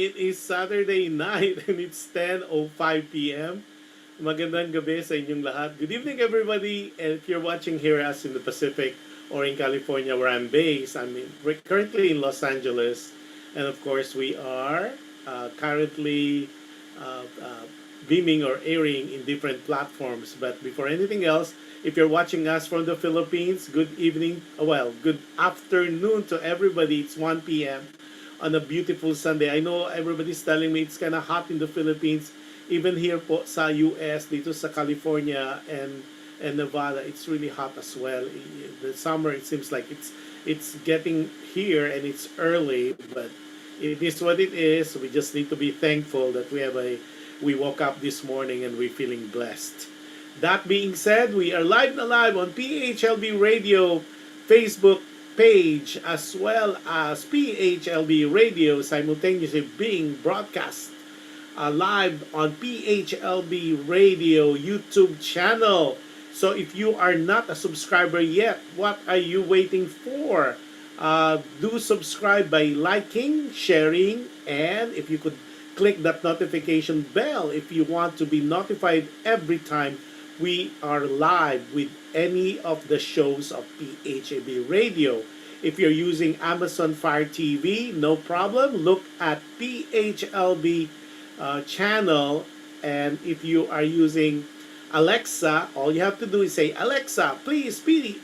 It is Saturday night and it's 10:05 p.m. Magandang gabi sa inyong lahat. Good evening everybody. And if you're watching here as in the Pacific or in California where I'm based, we're currently in Los Angeles. And of course we are currently beaming or airing in different platforms. But before anything else, if you're watching us from the Philippines, good evening, good afternoon to everybody. It's 1 p.m. on a beautiful Sunday. I know everybody's telling me it's kind of hot in the Philippines. Even here po sa US, dito sa California and Nevada, it's really hot as well. The summer, it seems like it's getting here and it's early, but it is what it is. We just need to be thankful that we woke up this morning and we're feeling blessed. That being said, we are live na live on PHLV Radio Facebook page as well as PHLV Radio simultaneously being broadcast live on PHLV Radio YouTube channel. So if you are not a subscriber yet, what are you waiting for? Do subscribe by liking, sharing, and if you could click that notification bell if you want to be notified every time we are live with any of the shows of PHLV Radio. If you're using Amazon Fire TV, no problem. Look at PHLV channel. And if you are using Alexa, all you have to do is say, Alexa, please play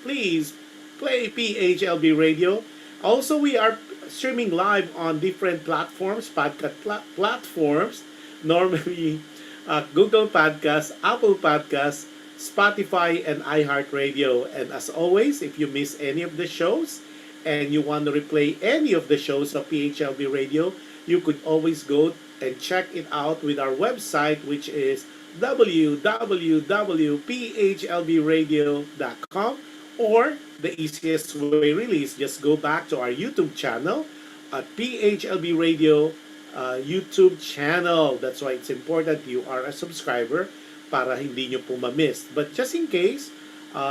PHLV Radio. Also, we are streaming live on different platforms, podcast platforms. Normally, Google Podcasts, Apple Podcasts, Spotify, and iHeartRadio. And as always, if you miss any of the shows and you want to replay any of the shows of PHLV Radio, you could always go and check it out with our website, which is www.phlvradio.com, or the easiest way really is just go back to our YouTube channel at PHLV Radio YouTube channel. That's why it's important you are a subscriber para hindi nyo po ma-miss. But just in case,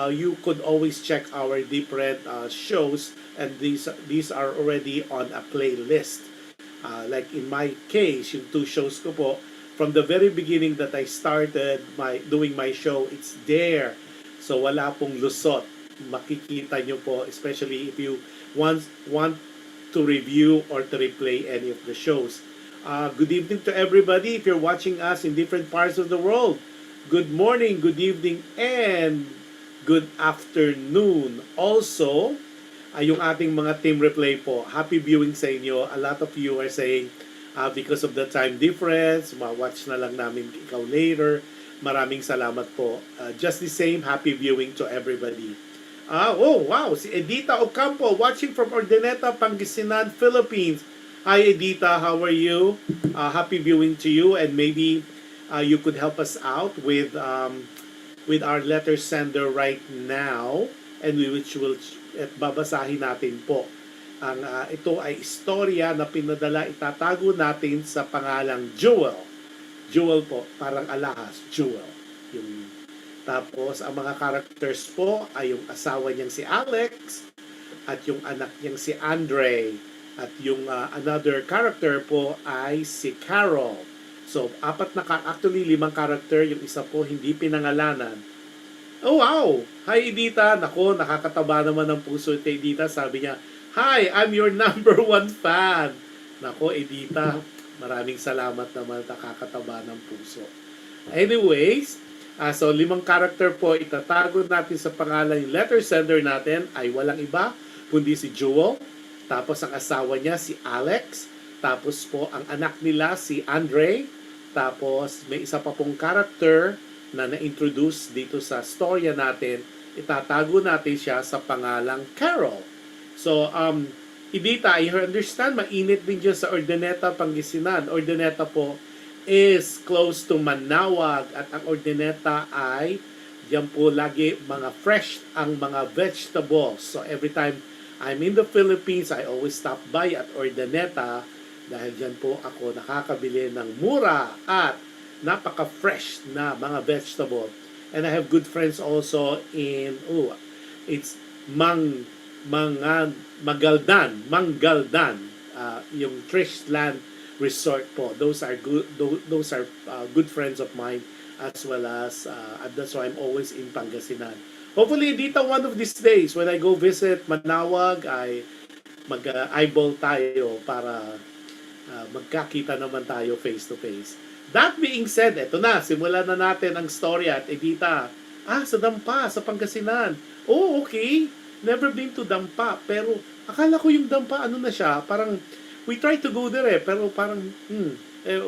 you could always check our different shows, and these are already on a playlist. Like in my case, yung two shows ko po, from the very beginning that I started doing my show, it's there. So wala pong lusot. Makikita nyo po, especially if you want to review or to replay any of the shows. Good evening to everybody. If you're watching us in different parts of the world, good morning, good evening, and good afternoon. Also, yung ating mga team replay po, happy viewing sa inyo. A lot of you are saying, because of the time difference, ma-watch na lang namin ikaw later. Maraming salamat po. Just the same, happy viewing to everybody. Oh, wow, si Edita Ocampo, watching from Urdaneta, Pangasinan, Philippines. Hi, Edita, how are you? Happy viewing to you, and maybe you could help us out with our letter sender right now, and which will at babasahin natin po. Ito ay istorya na pinadala, itatago natin sa pangalang Jewel. Jewel po, parang alahas, Jewel. Tapos, ang mga characters po ay yung asawa niyang si Alex at yung anak niyang si Andre. At yung another character po ay si Carol. So, actually 5 character, yung isa po hindi pinangalanan. Oh, wow! Hi, Edita. Nako, nakakataba naman ng puso ito, Edita. Sabi niya, hi, I'm your number 1 fan. Nako, Edita, maraming salamat naman, nakakataba ng puso. Anyways, so 5 character po, itatago natin sa pangalan. Yung letter sender natin ay walang iba, kundi si Jewel. Tapos ang asawa niya, si Alex. Tapos po, ang anak nila, si Andre. Tapos, may isa pa pong character na na-introduce dito sa storya natin. Itatago natin siya sa pangalang Carol. So, Edita, I understand, mainit din dyan sa Urdaneta, Pangasinan. Urdaneta po is close to Manawag, at ang Urdaneta ay diyan po lagi mga fresh ang mga vegetables. So, every time I'm in the Philippines, I always stop by at Urdaneta dahil diyan po ako nakakabili ng mura at napaka-fresh na mga vegetable. And I have good friends also in, it's Manggaldan, yung Trish Land Resort po. Those are good. Those are good friends of mine, as well as that's why I'm always in Pangasinan. Hopefully, dito one of these days when I go visit Manawag, ay mag-eyeball tayo para magkakita naman tayo face to face. That being said, eto na, simulan na natin ang storya at Edita. Sa Dampa, sa Pangasinan. Oh, okay. Never been to Dampa. Pero akala ko yung Dampa, ano na siya, parang we try to go there pero parang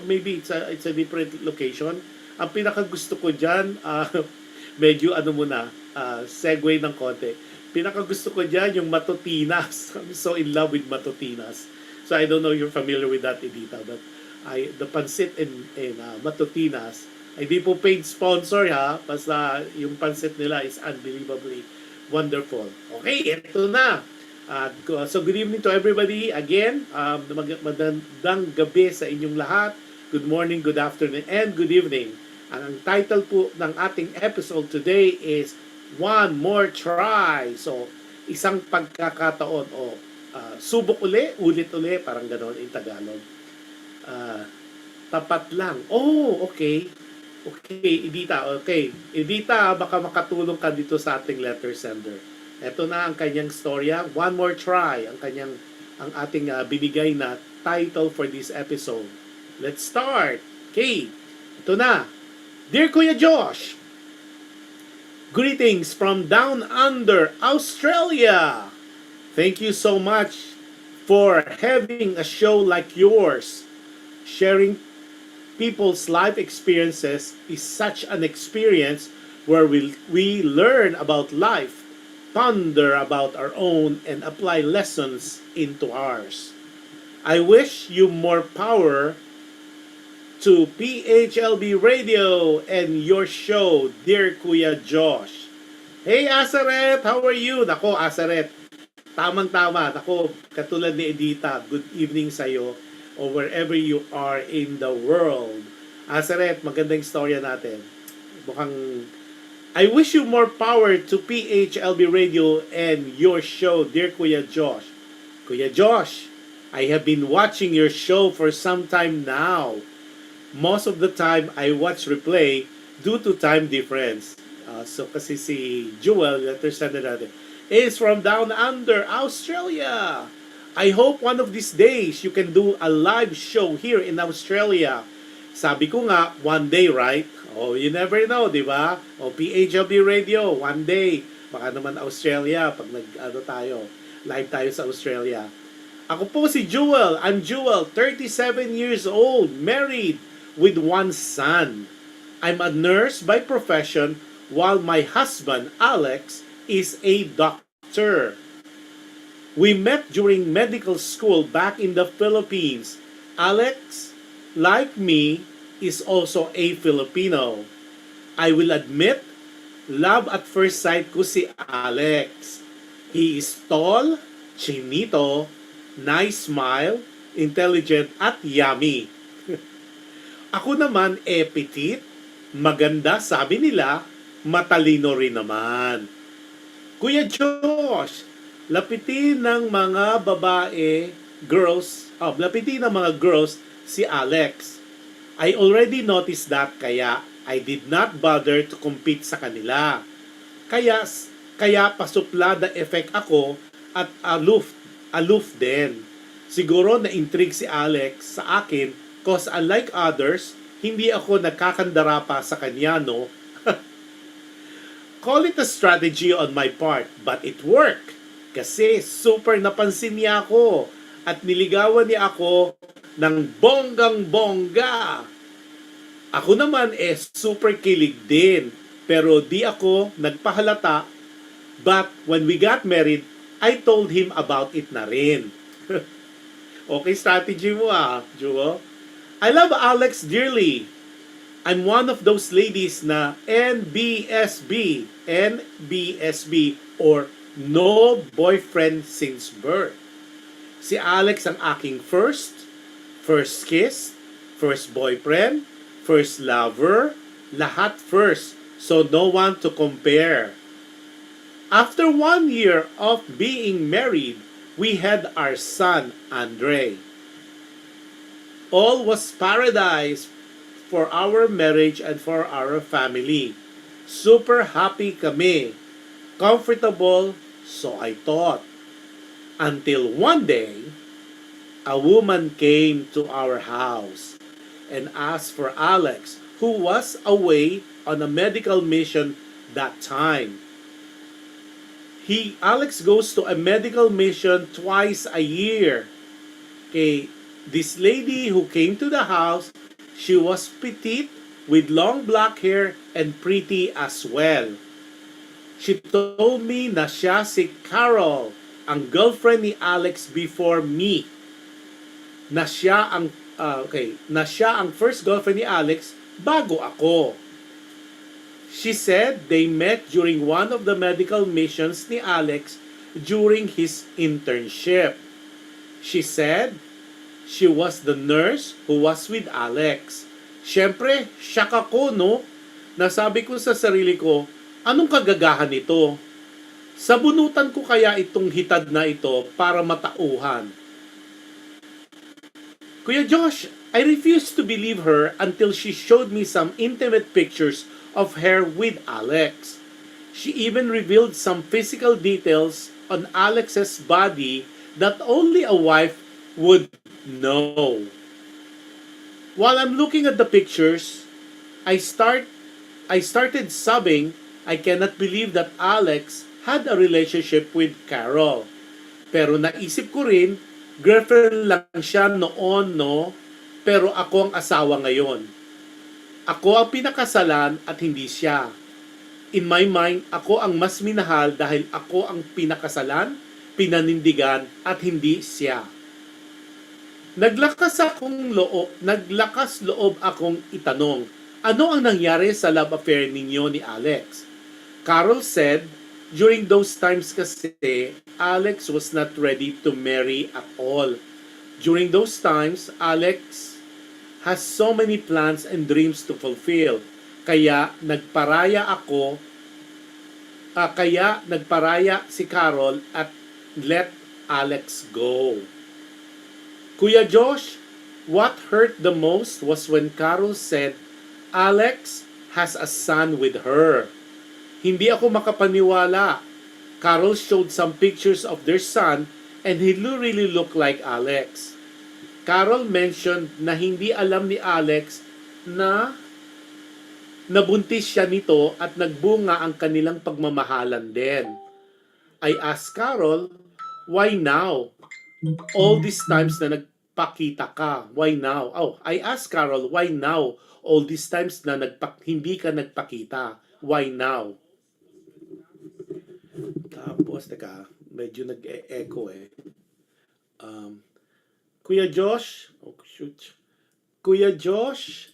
maybe it's a different location. Ang pinaka gusto ko diyan, medyo ano muna, segue ng konti. Pinaka gusto ko diyan yung Matutinas. I'm so in love with Matutinas. So I don't know if you're familiar with that, Edita, but the pansit in Matutinas, ay di po paid sponsor ha, basta yung pansit nila is unbelievably wonderful. Okay, ito na. So good evening to everybody again. Magandang gabi sa inyong lahat. Good morning, good afternoon, and good evening. Ang title po ng ating episode today is One More Try. So isang pagkakataon o subok ulit parang gano'n in Tagalog. Tapat lang. Oh, okay. Okay, Edita, okay. Edita, baka makatulong ka dito sa ating letter sender. Ito na ang kanyang storya. One More Try, ang ating binigay na title for this episode. Let's start. Okay, ito na. Dear Kuya Josh, greetings from down under Australia. Thank you so much for having a show like yours. Sharing people's life experiences is such an experience where we learn about life, ponder about our own, and apply lessons into ours. I wish you more power to PHLV Radio and your show, Dear Kuya Josh. Hey Asaret, how are you? Nako Asaret, tamang-tama. Nako, katulad ni Edita, good evening sa'yo or wherever you are in the world. Asaret, magandang istorya natin. Mukhang I wish you more power to PHLB Radio and your show, Dear Kuya Josh. Kuya Josh, I have been watching your show for some time now. Most of the time, I watch replay due to time difference. So kasi si Jewel, letter sender natin, is from down under Australia. I hope one of these days you can do a live show here in Australia. Sabi ko nga, one day, right? Oh, you never know, di ba? O PHLB Radio, one day. Baka naman Australia, pag tayo, live tayo sa Australia. Ako po si Jewel. I'm Jewel, 37 years old, married with one son. I'm a nurse by profession while my husband, Alex, is a doctor. We met during medical school back in the Philippines. Alex, like me, is also a Filipino. I will admit, love at first sight ko si Alex. He is tall, chinito, nice smile, intelligent at yummy. Ako naman petite, maganda sabi nila, matalino rin naman. Kuya Josh, lapitin ng mga girls si Alex. I already noticed that kaya I did not bother to compete sa kanila. Kaya pasuplada effect ako at aloof din. Siguro na-intrigue si Alex sa akin cause unlike others, hindi ako nagkakandara pa sa kanya, no? Call it a strategy on my part, but it worked. Kasi super napansin niya ako at niligawan niya ako ng bonggang-bongga. Ako naman super kilig din, pero di ako nagpahalata. But when we got married, I told him about it na rin. Okay, strategy mo Jewel. I love Alex dearly. I'm one of those ladies na NBSB or no boyfriend since birth. Si Alex ang aking first kiss, first boyfriend, first lover, lahat first. So no one to compare. After 1 year of being married, we had our son, Andre. All was paradise for our marriage and for our family. Super happy kami. Comfortable, so I thought. Until one day, a woman came to our house and asked for Alex, who was away on a medical mission that time. Alex goes to a medical mission twice a year. Okay, this lady who came to the house, she was petite with long black hair and pretty as well. She told me na siya si Carol, ang girlfriend ni Alex before me. Na siya ang first girlfriend ni Alex bago ako. She said they met during one of the medical missions ni Alex during his internship. She said she was the nurse who was with Alex. Siyempre, shock ako, no? Nasabi ko sa sarili ko, anong kagagahan nito? Sabunutan ko kaya itong hitad na ito para matauhan. Kuya Josh, I refused to believe her until she showed me some intimate pictures of her with Alex. She even revealed some physical details on Alex's body that only a wife would know. While I'm looking at the pictures, I start I started sobbing. I cannot believe that Alex had a relationship with Carol. Pero naisip ko rin, girlfriend lang siya noon, no? Pero ako ang asawa ngayon. Ako ang pinakasalan at hindi siya. In my mind, ako ang mas minahal dahil ako ang pinakasalan, pinanindigan at hindi siya. Naglakas loob akong itanong, ano ang nangyari sa love affair ninyo ni Alex? Carol said, during those times kasi, Alex was not ready to marry at all. During those times, Alex has so many plans and dreams to fulfill. Kaya nagparaya si Carol at let Alex go. Kuya Josh, what hurt the most was when Carol said, Alex has a son with her. Hindi ako makapaniwala. Carol showed some pictures of their son and he really looked like Alex. Carol mentioned na hindi alam ni Alex na nabuntis siya nito at nagbunga ang kanilang pagmamahalan din. I asked Carol, why now? All these times na nagpakita ka, why now? I asked Carol, why now? All these times na hindi ka nagpakita, why now? Tapos, medyo nag-e-echo eh. Kuya Josh, Kuya Josh,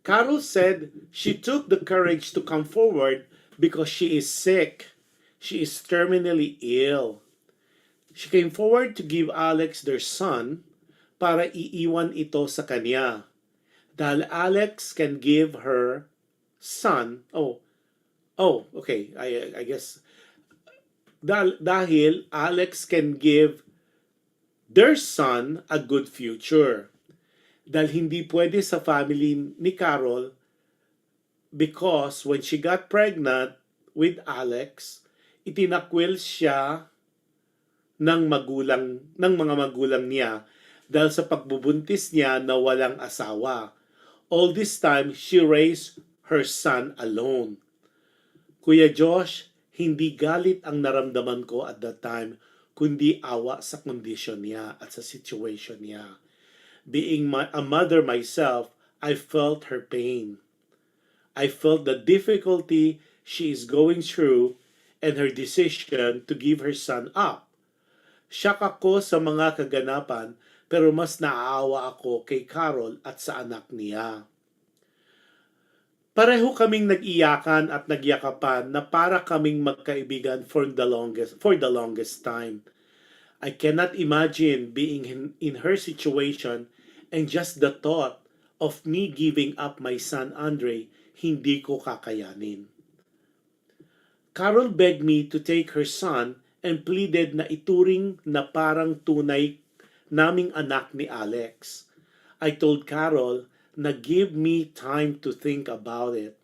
Carol said she took the courage to come forward because she is sick. She is terminally ill. She came forward to give Alex their son para iiwan ito sa kanya. Dahil Alex can give her son. Okay. I guess dahil Alex can give their son a good future. Dahil hindi pwede sa family ni Carol because when she got pregnant with Alex, itinakwil siya ng mga magulang niya dahil sa pagbubuntis niya na walang asawa. All this time, she raised her son alone. Kuya Josh, hindi galit ang naramdaman ko at that time, kundi awa sa kondisyon niya at sa situation niya. Being a mother myself, I felt her pain. I felt the difficulty she is going through and her decision to give her son up. Shock ako sa mga kaganapan pero mas naaawa ako kay Carol at sa anak niya. Pareho kaming nag-iyakan at nagyakapan na para kaming magkaibigan for the longest time. I cannot imagine being in her situation and just the thought of me giving up my son Andre, hindi ko kakayanin. Carol begged me to take her son and pleaded na ituring na parang tunay naming anak ni Alex. I told Carol na give me time to think about it.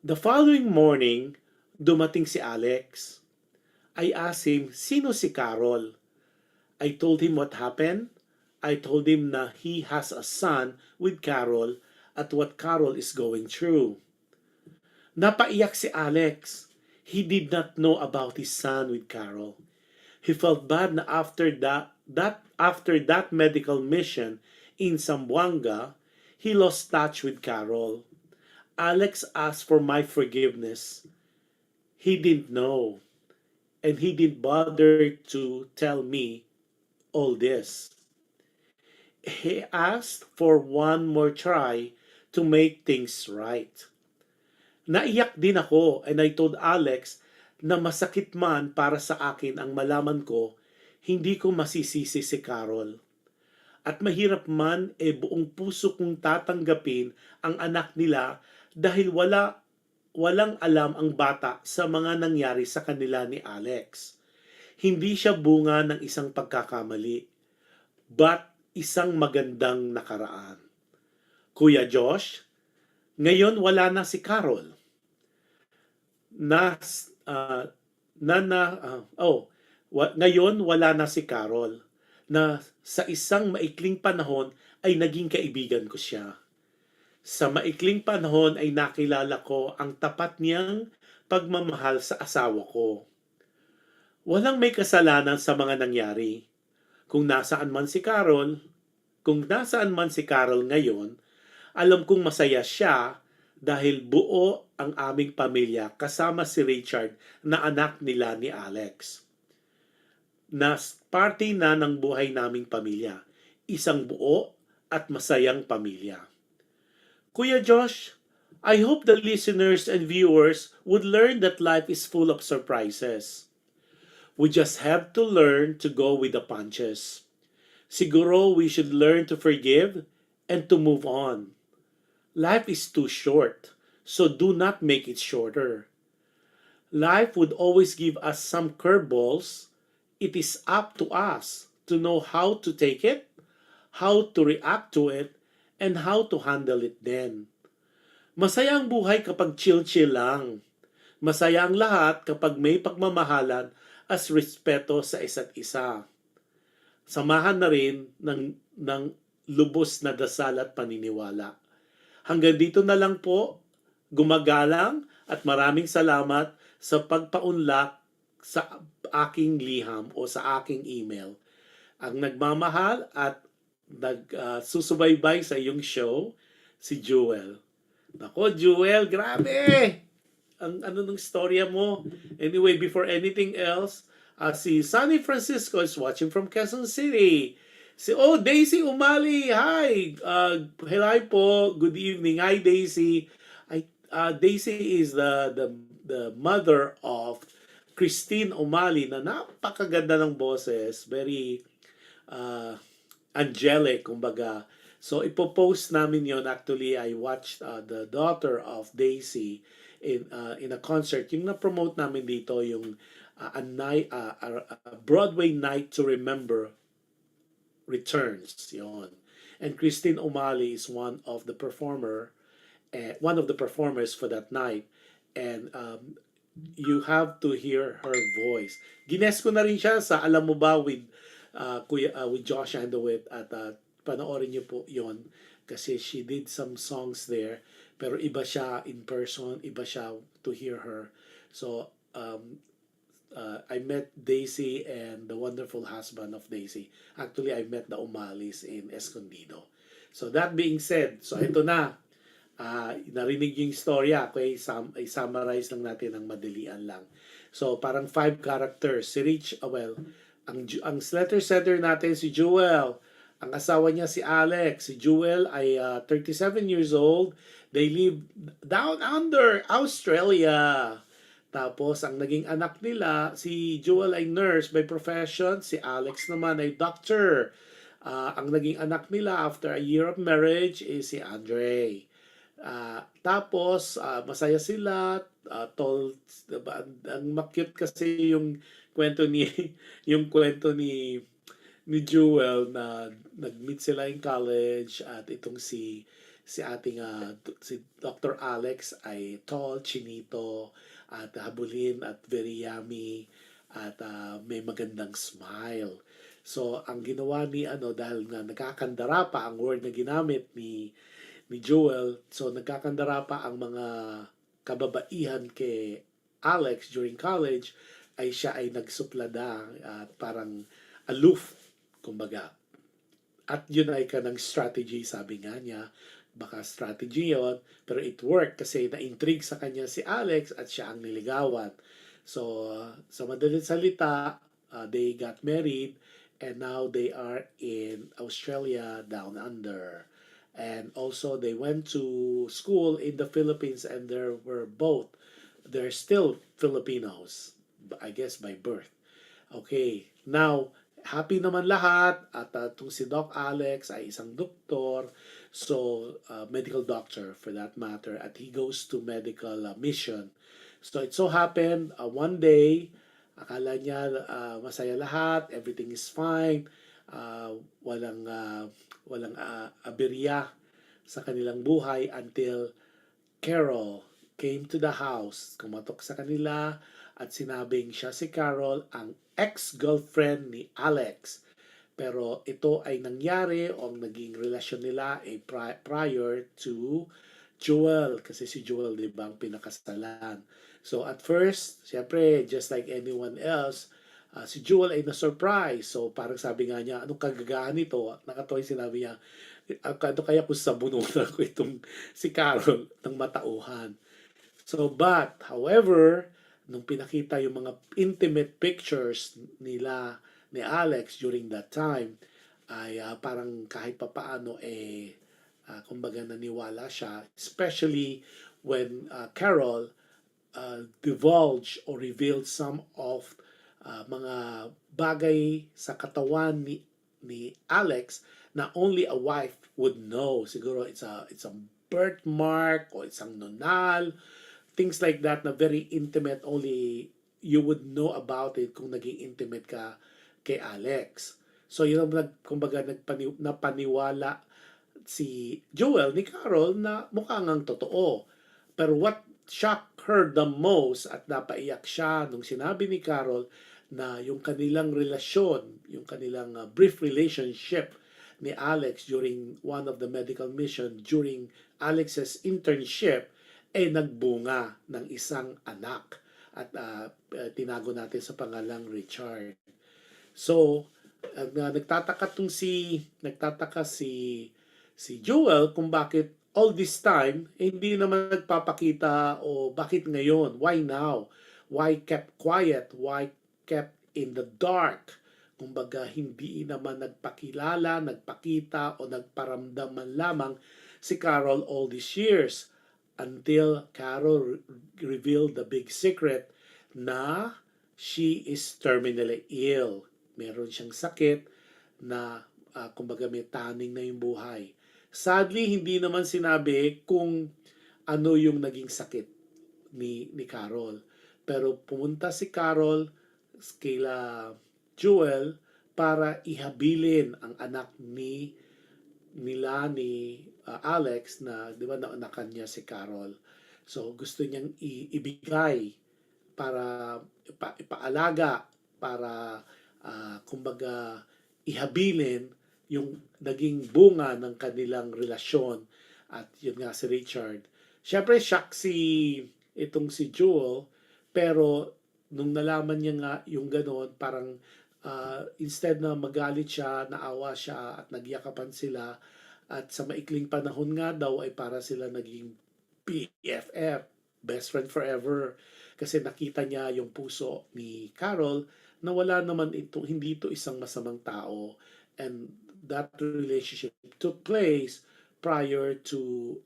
The following morning, dumating si Alex. I asked him, sino si Carol? I told him what happened. I told him na he has a son with Carol at what Carol is going through. Napaiyak si Alex. He did not know about his son with Carol. He felt bad na after that medical mission in Zamboanga, he lost touch with Carol. Alex asked for my forgiveness. He didn't know, and he didn't bother to tell me all this. He asked for one more try to make things right. Naiyak din ako and I told Alex na masakit man para sa akin ang malaman ko, hindi ko masisisi si Carol. At mahirap man buong puso kong tatanggapin ang anak nila dahil walang alam ang bata sa mga nangyari sa kanila ni Alex. Hindi siya bunga ng isang pagkakamali, but isang magandang nakaraan. Kuya Josh, ngayon wala na si Carol. Ngayon wala na si Carol na sa isang maikling panahon ay naging kaibigan ko siya. Sa maikling panahon ay nakilala ko ang tapat niyang pagmamahal sa asawa ko. Walang may kasalanan sa mga nangyari. Kung nasaan man si Carol ngayon, alam kong masaya siya dahil buo ang aming pamilya kasama si Richard na anak nila ni Alex. Na parte na ng buhay naming pamilya. Isang buo at masayang pamilya. Kuya Josh, I hope the listeners and viewers would learn that life is full of surprises. We just have to learn to go with the punches. Siguro we should learn to forgive and to move on. Life is too short, so do not make it shorter. Life would always give us some curveballs. It is up to us to know how to take it, how to react to it, and how to handle it then. Masaya ang buhay kapag chill-chill lang. Masaya ang lahat kapag may pagmamahalan as respeto sa isa't isa. Samahan na rin ng lubos na dasal at paniniwala. Hanggang dito na lang po, gumagalang at maraming salamat sa pagpaunlak sa aking liham o sa aking email. Ang nagmamahal at nagsusubaybay sa iyong show, si Jewel. Nako, Jewel, grabe! Ang ano ng storya mo. Anyway, before anything else, si Sunny Francisco is watching from Quezon City. Daisy Umali, hi! Hello po, good evening. Hi, Daisy. Daisy is the mother of Christine Umali na napakaganda ng boses. Very angelic, kumbaga. So, ipopost namin yon. Actually, I watched the daughter of Daisy in a concert. Yung na-promote namin dito, yung a Broadway Night to Remember returns yon. And Christine O'Malley is one of the performers for that night. And you have to hear her voice. Gines ko na rin siya sa Alam Mo Ba with Josh Andowit at panoorin niyo po yon kasi she did some songs there, pero iba siya in person, iba siya to hear her. So I met Daisy and the wonderful husband of Daisy. Actually, I met the Umalis in Escondido. So that being said, so ito na. Narinig yung storya. Okay, i-summarize lang natin ng madalian lang. So parang 5 characters. Si Rich, ang letter sender natin si Jewel. Ang asawa niya si Alex. Si Jewel ay 37 years old. They live down under Australia. Tapos, ang naging anak nila, si Jewel ay nurse by profession, si Alex naman ay doctor. Ang naging anak nila after a year of marriage is si Andre. Tapos, masaya sila. Ang cute kasi yung kwento ni ni Jewel na nag-meet sila in college at itong si ating si Dr. Alex ay tall, chinito at habulin at very yummy at may magandang smile. So ang ginawa ni dahil nga nagkakandara pa ang word na ginamit ni Joel, so nagkakandara pa ang mga kababaihan kay Alex during college ay siya ay nagsuplada at parang aloof kumbaga. At yun ay kanang strategy, sabi nga niya. Baka strategy yon, pero it worked kasi na-intrigue sa kanya si Alex at siya ang niligawan. So, sa madaling salita, they got married and now they are in Australia down under. And also they went to school in the Philippines and they're still Filipinos, I guess by birth. Okay, now happy naman lahat at itong si Doc Alex ay isang doktor, so medical doctor for that matter, at he goes to medical mission. So it so happened one day akala niya masaya lahat, everything is fine, uh, walang aberya sa kanilang buhay until Carol came to the house, kumatok sa kanila at sinabing siya si Carol ang ex-girlfriend ni Alex. Pero ito ay nangyari o naging relasyon nila ay prior to Joel. Kasi si Joel, di ba, ang pinakasalan. So at first, siyempre, just like anyone else, si Joel ay na-surprise. So parang sabi nga niya, anong kagagahan nito? Nakatawa yung sinabi niya, ano kaya kung sabunutan ko itong si Carol ng matauhan. So, but, however, nung pinakita yung mga intimate pictures nila ni Alex during that time, ay parang kahit papaano kumbaga naniwala siya, especially when Carol divulged or revealed some of mga bagay sa katawan ni Alex na only a wife would know. Siguro it's a birthmark o isang nunal, things like that na very intimate, only you would know about it kung naging intimate ka kay Alex. So yun ang kumbaga napaniwala si Joel ni Carol na mukhang ang totoo. Pero what shocked her the most at napaiyak siya nung sinabi ni Carol na yung kanilang relasyon, yung kanilang brief relationship ni Alex during one of the medical mission during Alex's internship ay nagbunga ng isang anak at tinago natin sa pangalang Richard. So, nagtataka si Joel kung bakit all this time hindi naman nagpapakita o bakit ngayon, why now? Why kept quiet? Why kept in the dark? Kumbaga hindi naman nagpakilala, nagpakita o nagparamdam man lamang si Carol all these years until Carol revealed the big secret na she is terminally ill. Meron siyang sakit na kumbaga may taning na yung buhay. Sadly, hindi naman sinabi kung ano yung naging sakit ni Carol. Pero pumunta si Carol kila Joel para ihabilin ang anak nila ni Alex na, di ba, naanakan niya si Carol. So, gusto niyang ibigay para ipaalaga, para kumbaga ihabilin yung naging bunga ng kanilang relasyon. At yun nga si Richard. Siyempre, shock itong si Joel, pero nung nalaman niya nga yung ganon, parang instead na magalit siya, naawa siya at nagyakapan sila, at sa maikling panahon nga daw ay para sila naging BFF, best friend forever, kasi nakita niya yung puso ni Carol na wala naman hindi ito isang masamang tao, and that relationship took place prior to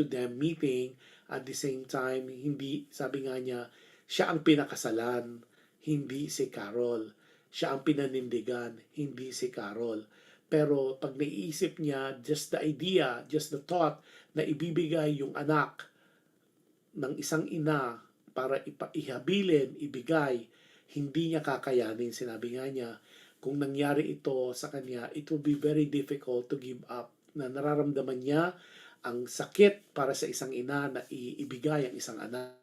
them meeting. At the same time, hindi, sabi nga niya, siya ang pinakasalan, hindi si Carol. Siya ang pinanindigan, hindi si Carol. Pero pag naiisip niya, just the idea, just the thought na ibibigay yung anak ng isang ina para ihabilin, ibigay, hindi niya kakayanin. Sinabi nga niya, kung nangyari ito sa kanya, it will be very difficult to give up, na nararamdaman niya ang sakit para sa isang ina na iibigay ang isang anak.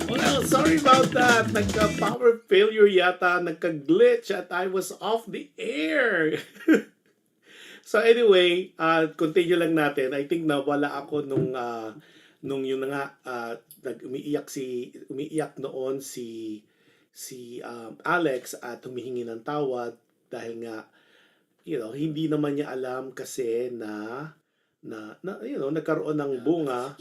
Well, sorry about that. Nagka-power failure yata, nagka-glitch at I was off the air. So anyway, continue lang natin. I think nawala ako nung yun na nga, umiiyak noon si Alex at humihingi ng tawad dahil nga, hindi naman niya alam kasi nagkaroon ng bunga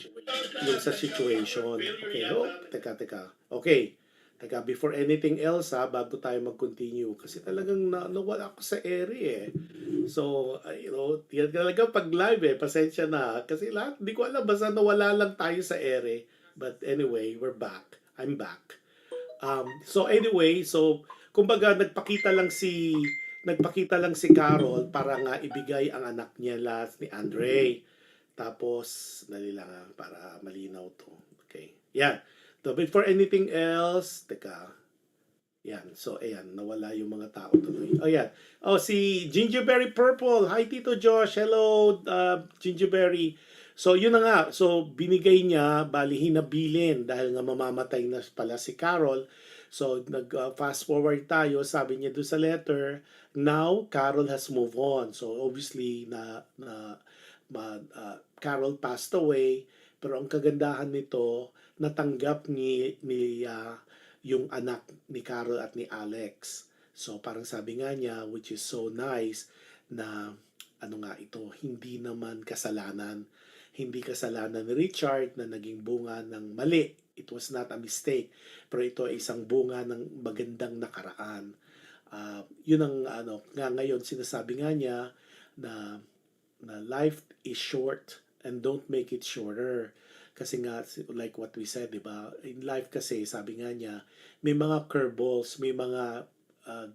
yung sa situation. Okay, teka. Okay. Teka, before anything else bago tayo mag-continue. Kasi talagang nawala ako sa ere eh. So, yan talaga pag live pasensya na. Kasi lahat, hindi ko alam, basta nawala lang tayo sa ere. But anyway, we're back. I'm back. So anyway, kumbaga nagpakita lang si Carol para nga ibigay ang anak niya last ni Andre. Tapos, dali lang para malinaw to. Okay. Yan. So, before anything else, teka. Yan. So, ayan. Nawala yung mga tao tuloy. Oh, yan. Oh, si Gingerberry Purple. Hi, Tito Josh. Hello, Gingerberry. So, yun na nga. So, binigay niya, bali hinabilin dahil nga mamamatay na pala si Carol. So, nag-fast forward tayo. Sabi niya doon sa letter, now, Carol has moved on. So, obviously, Carol passed away. Pero ang kagandahan nito, natanggap ni yung anak ni Carol at ni Alex. So parang sabi nga niya, which is so nice, na ano nga ito, hindi naman kasalanan. Hindi kasalanan ni Richard na naging bunga ng mali. It was not a mistake. Pero ito ay isang bunga ng magandang nakaraan. Yun ang nga ngayon sinasabi nga niya na life is short and don't make it shorter. Kasi nga, like what we said, di ba? In life kasi, sabi nga niya, may mga curveballs, may mga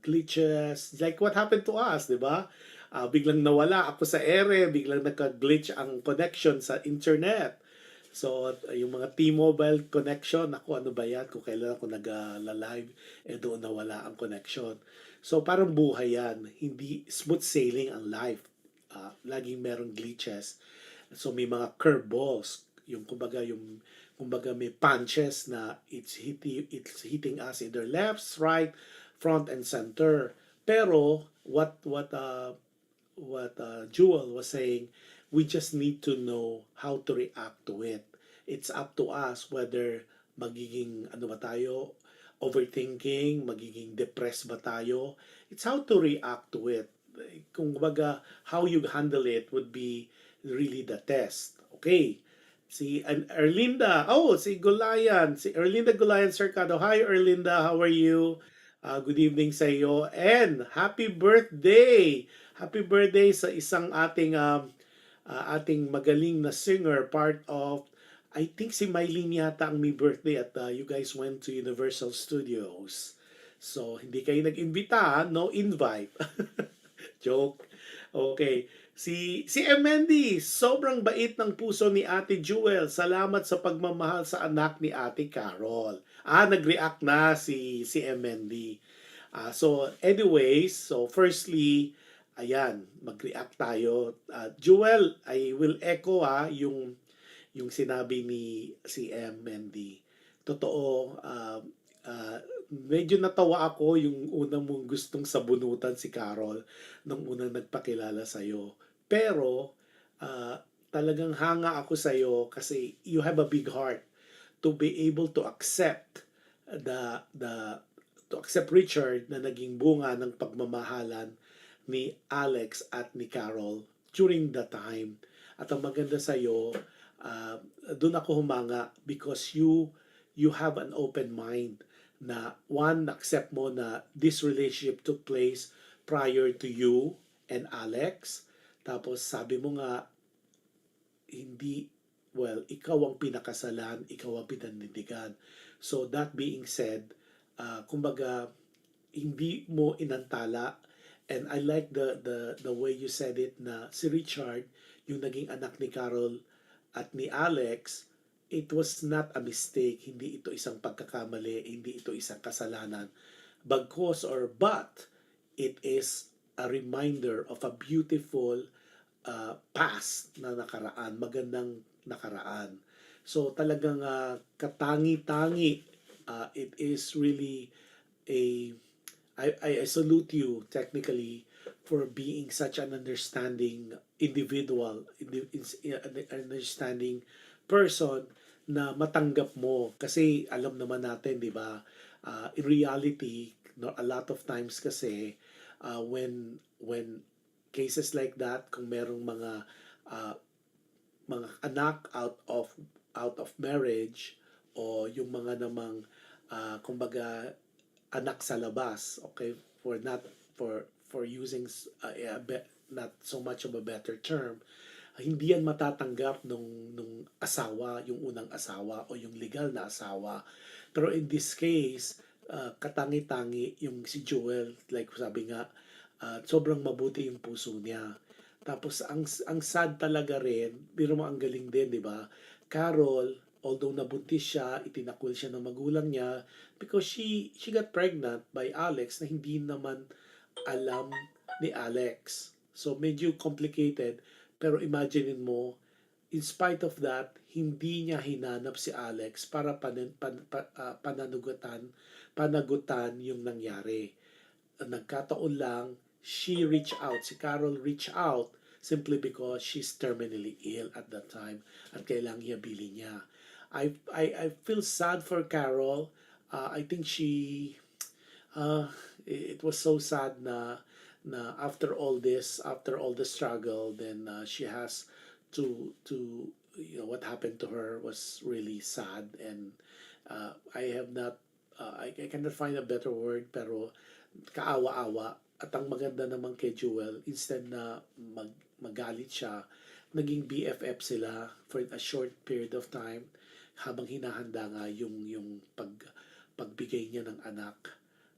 glitches, like what happened to us, di ba? Biglang nawala ako sa ere, biglang nagka-glitch ang connection sa internet. So, yung mga T-Mobile connection, ako ano ba yan? Kung kailan ako nag-live, doon nawala ang connection. So, parang buhay yan. Hindi smooth sailing ang life. Laging merong glitches. So, may mga curveballs. Kumbaga may punches na it's hitting us either left, right, front and center. Pero what Jewel was saying, we just need to know how to react to it. It's up to us whether magiging ano ba tayo, overthinking, magiging depressed ba tayo. It's how to react to it. Kung baga, how you handle it would be really the test. Okay. Si Erlinda. Oh, si Gulayan. Si Erlinda Gulayan Cercado. Hi, Erlinda. How are you? Good evening sa iyo. And happy birthday! Happy birthday sa isang ating magaling na singer, part of, I think si Mylene yata ang may birthday at you guys went to Universal Studios. So, hindi kayo nag-imbita, no invite. Joke. Okay. Si Emendi, sobrang bait ng puso ni Ate Jewel. Salamat sa pagmamahal sa anak ni Ate Carol. Nag-react na si Emendi. So anyways, so firstly, ayan, mag-react tayo. Jewel, I will echo yung sinabi ni si Emendi. Totoo, medyo natawa ako yung unang mong gustong sabunutan si Carol nung unang nagpakilala sa'yo. Pero, talagang hanga ako sa'yo kasi you have a big heart to be able to accept to accept Richard na naging bunga ng pagmamahalan ni Alex at ni Carol during the time. At ang maganda sa'yo, doon ako humanga because you have an open mind na one, accept mo na this relationship took place prior to you and Alex. Tapos sabi mo nga, ikaw ang pinakasalan, ikaw ang pinanindigan. So that being said, kumbaga, hindi mo inantala, and I like the way you said it na si Richard, yung naging anak ni Carol at ni Alex, it was not a mistake, hindi ito isang pagkakamali, hindi ito isang kasalanan. But it is a reminder of a beautiful past na nakaraan, magandang nakaraan. So talagang katangi-tangi, it is really I salute you technically for being such an understanding individual, understanding person na matanggap mo. Kasi alam naman natin, di ba, in reality, a lot of times kasi, when cases like that, kung merong mga mga anak out of marriage, o yung mga namang kumbaga anak sa labas, okay, for using not so much of a better term, hindi yan matatanggap nung asawa, yung unang asawa o yung legal na asawa. Pero in this case, katangi-tangi yung si Joel, like sabi nga, sobrang mabuti yung puso niya. Tapos ang sad talaga rin, pero mo ang galing din, di ba? Carol, although nabuntis siya, itinakwil siya ng magulang niya because she got pregnant by Alex na hindi naman alam ni Alex. So medyo complicated, pero imaginein mo, in spite of that, hindi niya hinanap si Alex para panagutan yung nangyari. Nagkataon lang, she reached out, si Carol reached out simply because she's terminally ill at that time at kailangan ihabili niya. I feel sad for Carol. I think it was so sad na after all this, after all the struggle, then she has to what happened to her was really sad. And I have not I cannot find a better word, pero kaawa-awa. At ang maganda naman kay Jewel, instead na magalit siya, naging BFF sila for a short period of time habang hinahanda nga yung pagbigay niya ng anak,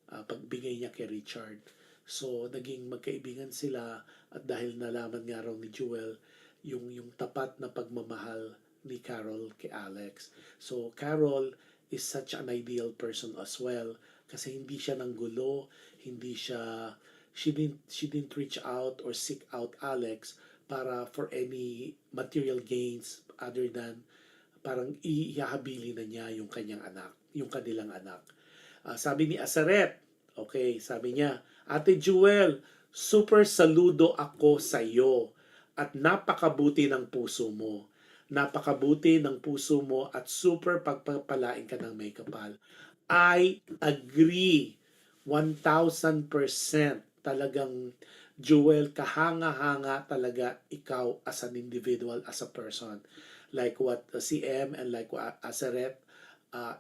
pagbigay niya kay Richard. So naging magkaibigan sila, at dahil nalaman nga raw ni Jewel yung tapat na pagmamahal ni Carol kay Alex. So Carol is such an ideal person as well kasi hindi siya nanggulo, hindi siya she didn't reach out or seek out Alex para for any material gains other than parang ihahabili na niya yung kanyang anak, yung kanilang anak. Sabi ni Asaret, okay, sabi niya, Ate Jewel, super saludo ako sa iyo at napakabuti ng puso mo. Napakabuti ng puso mo at super pagpapalain ka ng may kapal. I agree 1,000%. Talagang Jewel, kahanga-hanga talaga ikaw as an individual, as a person. Like what CM and like what Asaret,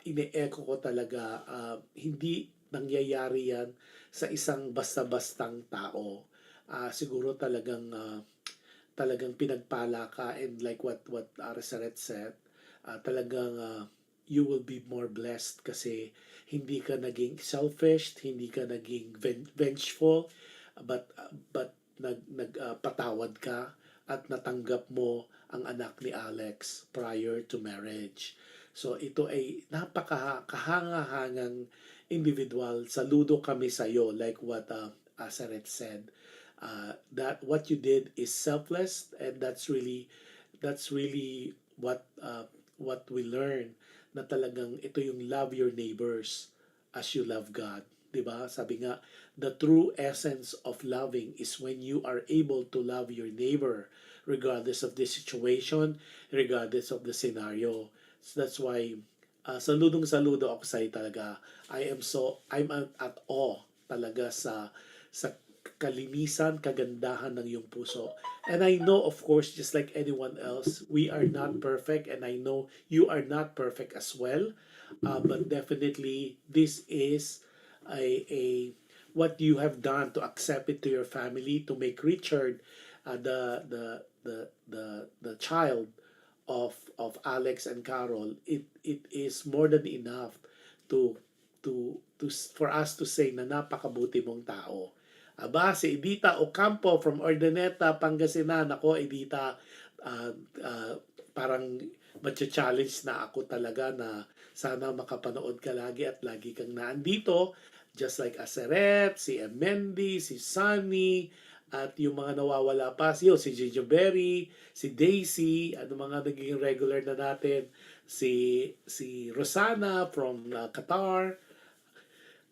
ine-echo ko talaga, hindi nangyayari yan sa isang basta-bastang tao. Siguro talagang pinagpala ka, and like what Asaret said, talagang you will be more blessed kasi hindi ka naging selfish, hindi ka naging vengeful, but nagpatawad ka at natanggap mo ang anak ni Alex prior to marriage. So ito ay napakahanga-hangang individual. Saludo kami sa iyo, like what Asaret said. That what you did is selfless, and that's really what we learn, na talagang ito yung love your neighbors as you love God. 'Di ba? Sabi nga, the true essence of loving is when you are able to love your neighbor regardless of the situation, regardless of the scenario. So that's why saludong-saludo ako sa iyo talaga. I'm at awe talaga sa kalinisan, kagandahan ng iyong puso. And I know, of course, just like anyone else, we are not perfect, and I know you are not perfect as well. But definitely, this is a what you have done to accept it to your family, to make Richard the child of Alex and Carol. It is more than enough to for us to say na napakabuti mong tao. Aba, si Edita Ocampo from Ordaneta, Pangasinan. Ako, Edita, parang matcha-challenge na ako talaga na sana makapanood ka lagi at lagi kang naandito. Just like Aseret, si Mendy, si Sunny, at yung mga nawawala pa, si Gigi Berry, si Daisy, ano mga naging regular na natin, si Rosana from Qatar,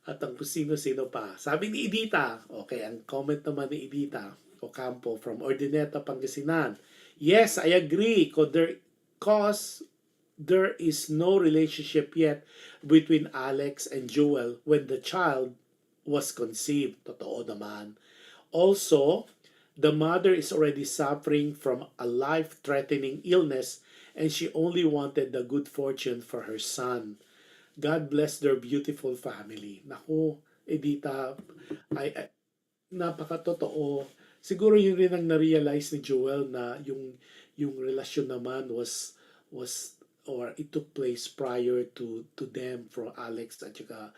at ang sino-sino pa. Sabi ni Edita, okay, ang comment naman ni Edita Ocampo from Ordineta, Pangasinan. Yes, I agree. Cause there is no relationship yet between Alex and Joel when the child was conceived. Totoo naman. Also, The mother is already suffering from a life threatening illness, and she only wanted the good fortune for her son. God bless their beautiful family. Naku, Edita, ay napakatotoo. Siguro yun rin ang na-realize ni Joel na yung relasyon naman was or it took place prior to them from Alex at saka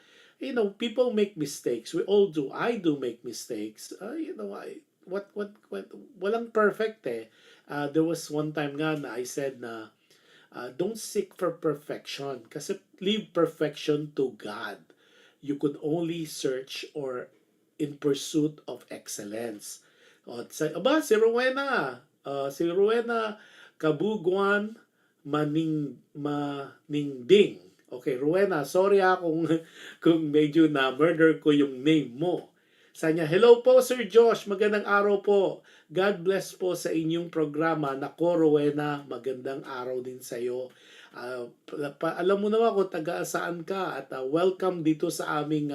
people make mistakes. We all do. I do make mistakes. What walang perfect eh. There was one time nga na I said na don't seek for perfection kasi leave perfection to God. You could only search or in pursuit of excellence. O, si Rowena, si Rowena Kabugwan Maningding. Okay, Rowena, sorry kung, kung medyo na-murder ko yung name mo. Sanya, hello po Sir Josh, magandang araw po. God bless po sa inyong programa. Nako Rowena, magandang araw din sa iyo. Alam mo naman kung taga-saan ka at welcome dito sa aming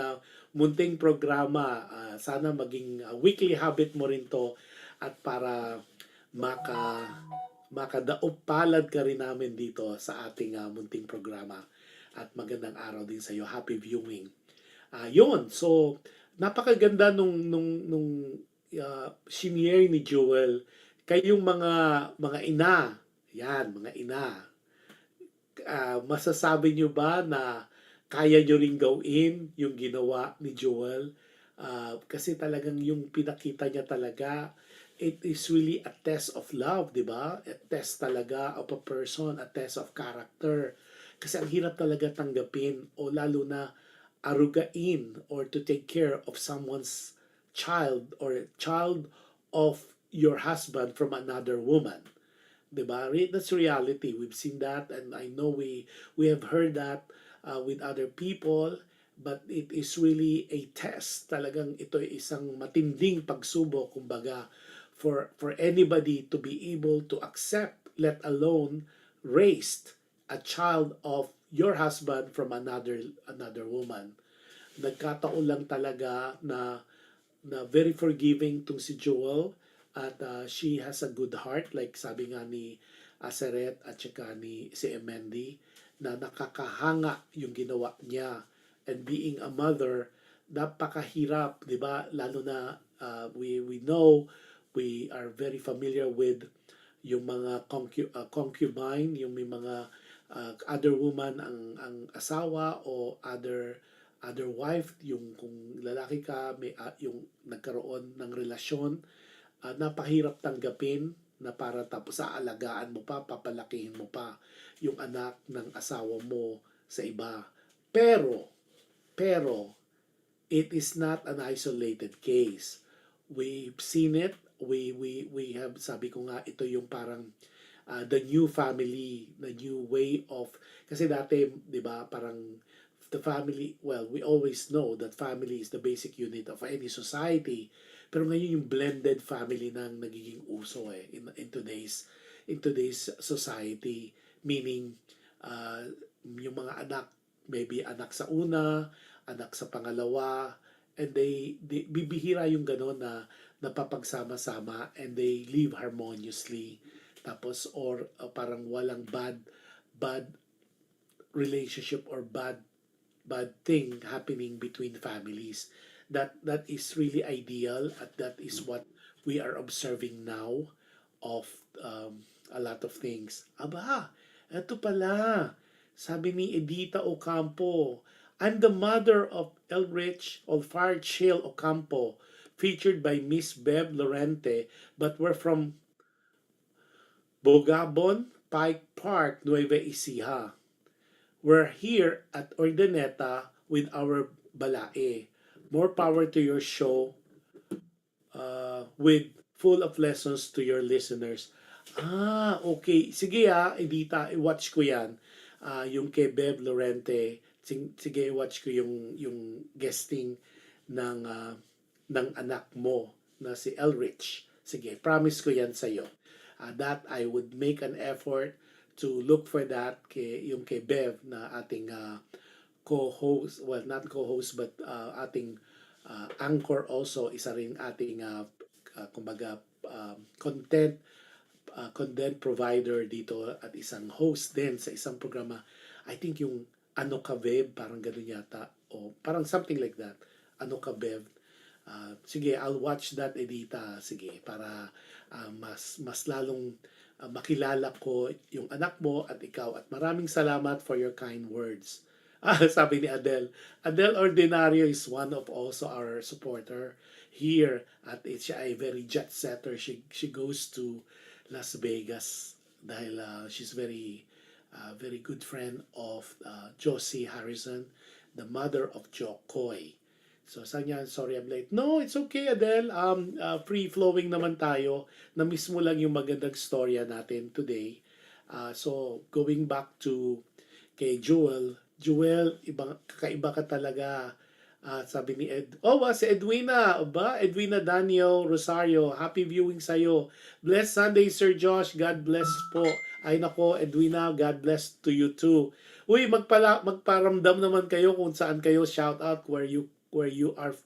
munting programa. Sana maging weekly habit mo rin to at para maka makadaop palad ka rin namin dito sa ating munting programa. At magandang araw din sa iyo. Happy viewing. Yun. So, napakaganda nung shinare ni Joel. Kayong mga ina, yan, mga ina. Masasabi nyo ba na kaya nyo rin gawin yung ginawa ni Joel? Kasi talagang yung pinakita niya talaga, it is really a test of love, di ba? A test talaga of a person, a test of character. Kasi ang hirap talaga tanggapin o lalo na arugain or to take care of someone's child or child of your husband from another woman. Diba? That's reality. We've seen that and I know we have heard that with other people, but it is really a test. Talagang ito ay isang matinding pagsubok kumbaga for anybody to be able to accept, let alone raised a child of your husband from another woman. Nagkataon lang talaga na very forgiving tong si Joel at she has a good heart like sabi nga ni Aseret at saka ni si Emendi na nakakahanga yung ginawa niya and being a mother napakahirap, 'di ba? Lalo na we know we are very familiar with yung mga concubine, yung may mga other woman ang asawa o other wife, yung kung lalaki ka, may yung nagkaroon ng relasyon, napahirap tanggapin na para tapos aalagaan mo pa, papalakihin mo pa yung anak ng asawa mo sa iba. Pero, it is not an isolated case. We've seen it. We have, sabi ko nga, ito yung parang the new family, the new way of, kasi dati, di ba, parang the family, well, we always know that family is the basic unit of any society. Pero ngayon yung blended family nang nagiging uso in today's society. Meaning, yung mga anak, maybe anak sa una, anak sa pangalawa, and they bibihira yung gano'n na napapagsama-sama and they live harmoniously. Tapos, or parang walang bad relationship or bad thing happening between families. That is really ideal at that is what we are observing now of a lot of things. Aba, eto pala. Sabi ni Edita Ocampo, I'm the mother of Elrich Olfarchil Ocampo, featured by Miss Bev Lorente, but we're from Bogabon, Pike Park, Nueva Ecija. We're here at Ordaneta with our balae. More power to your show with full of lessons to your listeners. Okay. Sige Edita, i-watch ko yan. Yung kay Bev Lorente, sige i-watch ko yung guesting ng, ng anak mo na si Elrich. Sige, promise ko yan sa'yo. That I would make an effort to look for that yung kay Bev na ating co-host, well not co-host but ating anchor also, isa rin ating kumbaga content provider dito at isang host din sa isang programa. I think yung Ano Ka Bev, parang ganun yata. O parang something like that. Ano Ka Bev. Sige, I'll watch that, Edita. Sige, para mas lalong makilala ko yung anak mo at ikaw. At maraming salamat for your kind words. Sabi ni Adele. Adele Ordinario is one of also our supporter here at siya ay very jet setter. She goes to Las Vegas dahil she's very good friend of Josie Harrison, the mother of Jo Koy. So, sabi niya, sorry I'm late. No, it's okay, Adele. Free-flowing naman tayo. Na-miss mo lang yung magandang storya natin today. So, going back to kay Jewel. Jewel, kakaiba ka talaga. Sabi ni si Edwina. Edwina Daniel Rosario. Happy viewing sa'yo. Blessed Sunday, Sir Josh. God bless po. Ay nako, Edwina, God bless to you too. Uy, magparamdam naman kayo kung saan kayo. Shout out where you are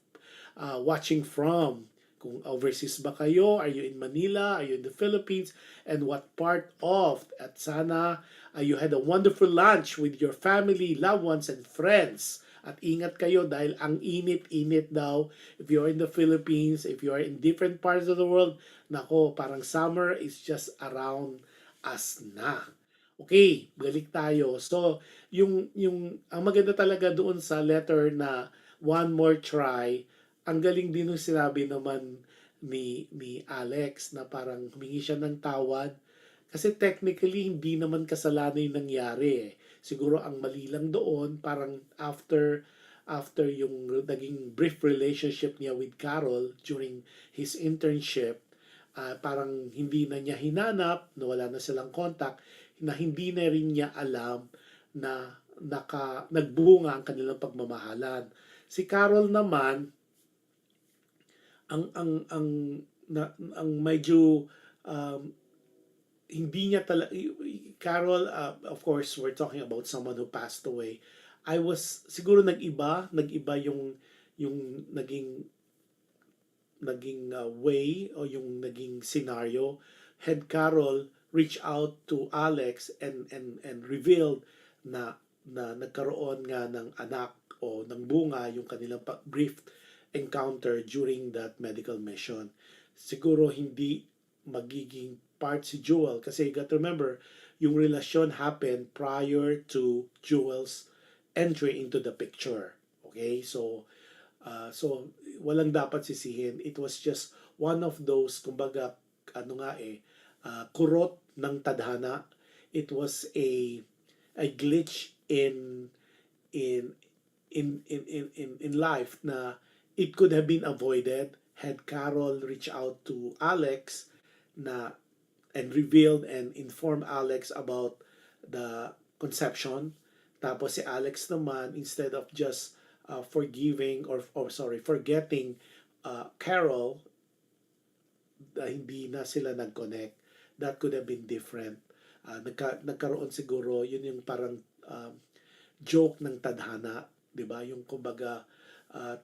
watching from. Kung overseas ba kayo, are you in Manila, are you in the Philippines, and what part of. At sana you had a wonderful lunch with your family, loved ones, and friends. At ingat kayo dahil ang init-init daw. If you're in the Philippines, if you are in different parts of the world, nako, parang summer is just around us na. Okay, balik tayo. So, ang maganda talaga doon sa letter na one more try, ang galing din nung sinabi naman ni Alex na parang humingi siya ng tawad kasi technically hindi naman kasalanan yung nangyari eh. Siguro ang mali lang doon parang after yung naging brief relationship niya with Carol during his internship, parang hindi na niya hinanap, nawala na silang contact, na hindi na rin niya alam na nagbunga ang kanilang pagmamahalan. Si Carol naman, ang medyo hindi niya talaga. Carol, of course, we're talking about someone who passed away. Siguro nag-iba yung naging way o yung naging scenario. Had Carol reach out to Alex and revealed na nagkaroon nga ng anak o ng bunga yung kanilang brief encounter during that medical mission, siguro hindi magiging part si Jewel kasi you got to remember yung relasyon happened prior to Jewel's entry into the picture. Okay, so walang dapat sisihin. It was just one of those, kumbaga, kurot ng tadhana. It was a glitch in life na it could have been avoided had Carol reached out to Alex and revealed and informed Alex about the conception. Tapos si Alex naman, instead of just forgetting Carol, hindi na sila nag-connect. That could have been different. Nagkaroon siguro, yun yung parang joke ng tadhana, di ba? Yung kumbaga,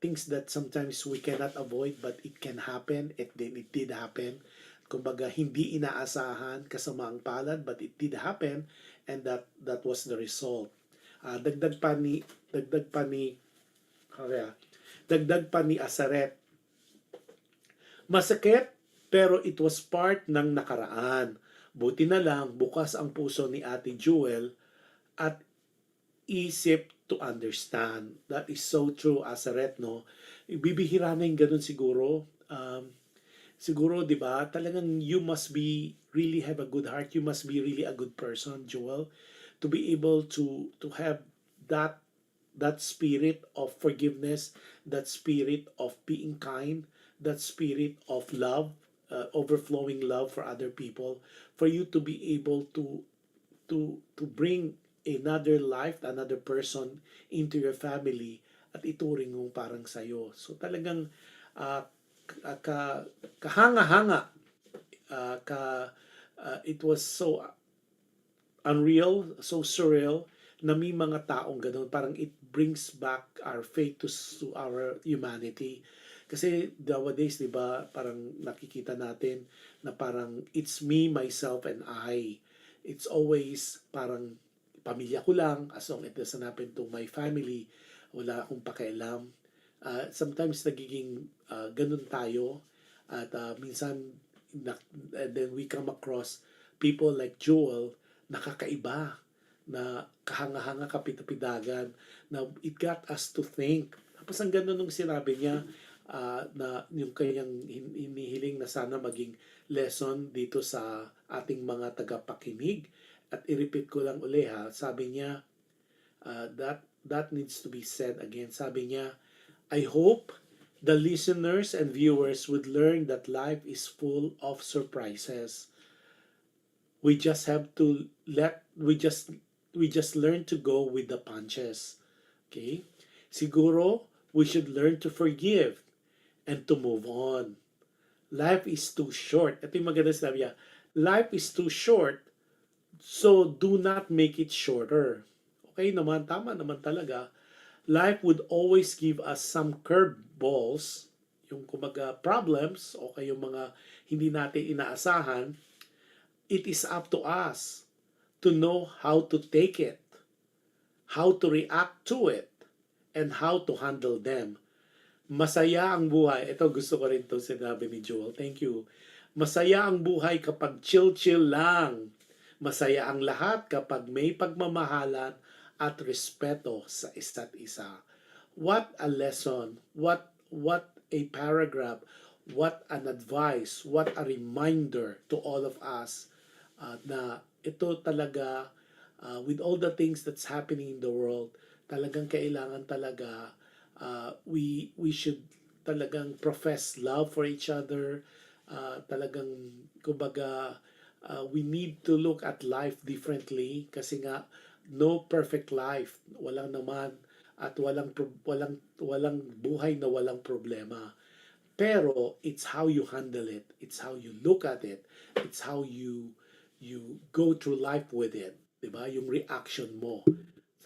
things that sometimes we cannot avoid but it can happen. It did happen. Kumbaga, hindi inaasahan, kasamaang palad, but it did happen, and that was the result. Dagdag pa ni Asaret, masakit pero it was part ng nakaraan. Buti na lang bukas ang puso ni Ate Jewel at isip to understand. That is so true, Asaret, no? Bibihira na yung ganun siguro. Siguro, di ba, talagang you must really have a good heart. You must be really a good person, Jewel, to be able to have that spirit of forgiveness, that spirit of being kind, that spirit of love, overflowing love for other people, for you to be able to bring another life, another person into your family at ituring mo parang sa'yo. So talagang kahanga-hanga, it was so unreal, so surreal na may mga taong ganun. Parang it brings back our faith to our humanity. Kasi nowadays, di ba, parang nakikita natin na parang it's me, myself, and I. It's always parang pamilya ko lang, as long as it doesn't happen to my family, wala akong pakialam. Sometimes nagiging ganun tayo at minsan na, and then we come across people like Joel nakakaiba na kahanga-hanga kapitapidagan na it got us to think. Tapos ang ganda nung sinabi niya na yung kanyang hinihiling na sana maging lesson dito sa ating mga tagapakinig. At i-repeat ko lang uli ha, sabi niya, that needs to be said again. Sabi niya, I hope the listeners and viewers would learn that life is full of surprises. We just have to we just learn to go with the punches. Okay? Siguro we should learn to forgive and to move on. Life is too short. Ito yung maganda sabi niya. Life is too short, so do not make it shorter. Okay naman, tama naman talaga. Life would always give us some curveballs, yung kumaga problems o yung mga hindi natin inaasahan. It is up to us to know how to take it, how to react to it, and how to handle them. Masaya ang buhay. Ito gusto ko rin itong sinabi ni Joel. Thank you. Masaya ang buhay kapag chill-chill lang. Masaya ang lahat kapag may pagmamahalan at respeto sa isa't isa. What a lesson. What a paragraph. What an advice. What a reminder to all of us na ito talaga with all the things that's happening in the world, talagang kailangan talaga we should talagang profess love for each other. Talagang kumbaga we need to look at life differently kasi nga no perfect life, walang naman at walang buhay na walang problema. Pero it's how you handle it, it's how you look at it, it's how you go through life with it, 'di ba? Yung reaction mo.